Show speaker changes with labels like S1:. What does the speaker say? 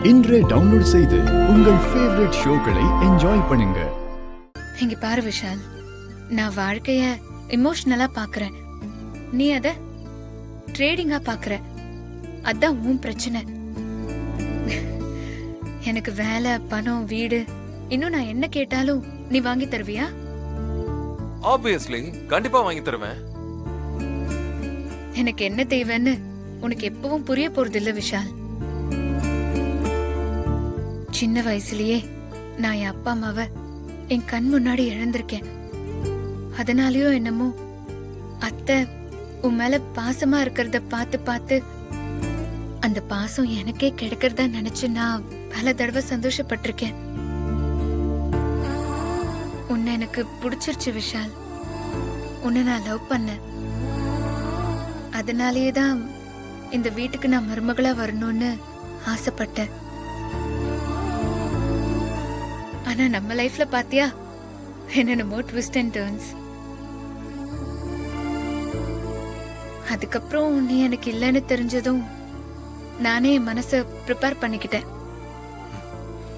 S1: இன்றே டவுன்லோட் செய்து உங்கள் ஃபேவரட் ஷோக்களை என்ஜாய் பண்ணுங்க.
S2: இங்க பாரு விஷால், நான் வாழ்க்கைய எமோஷனலா பாக்குறேன், நீ அத ட்ரேடிங்கா பாக்குற. அதான் உன் பிரச்சனை. எனக்கு வேலை, பணம், வீடு, இன்னும் நான் என்ன கேட்டாலும் நீ வாங்கி தருவியா?
S3: ஆப்வியஸ்லி கண்டிப்பா வாங்கி தருவேன்.
S2: எனக்கு என்ன தேவைன்னு உனக்கு எப்பவும் புரிய போறது இல்ல விஷால். சின்ன வயசுலயே நான் என் அப்பா அம்மாவை என் கண் முன்னாடி இழந்திருக்கேன். அதனாலயோ என்னமோ அத்தை உன் மேல பாசமா இருக்கிறத பார்த்து பார்த்து அந்த பாசம் எனக்கே கிடைக்கிறதா நினைச்சு நான் பல தடவை சந்தோஷப்பட்டிருக்கேன். உன்னை எனக்கு பிடிச்சிருச்சு விஷால். உன்னை நான் லவ் பண்ணேன். அதனாலேயேதான் இந்த வீட்டுக்கு நான் மருமகளா வரணும்னு ஆசைப்பட்டேன். ஆனா நம்ம லைஃப்ல பாத்தியா என்னென்னமோ ட்விஸ்ட் அண்ட் டர்ன்ஸ். அதுக்கப்புறம் நீ எனக்கு இல்லைன்னு தெரிஞ்சதும் நானே என் மனசை ப்ரிப்பேர் பண்ணிக்கிட்டேன்.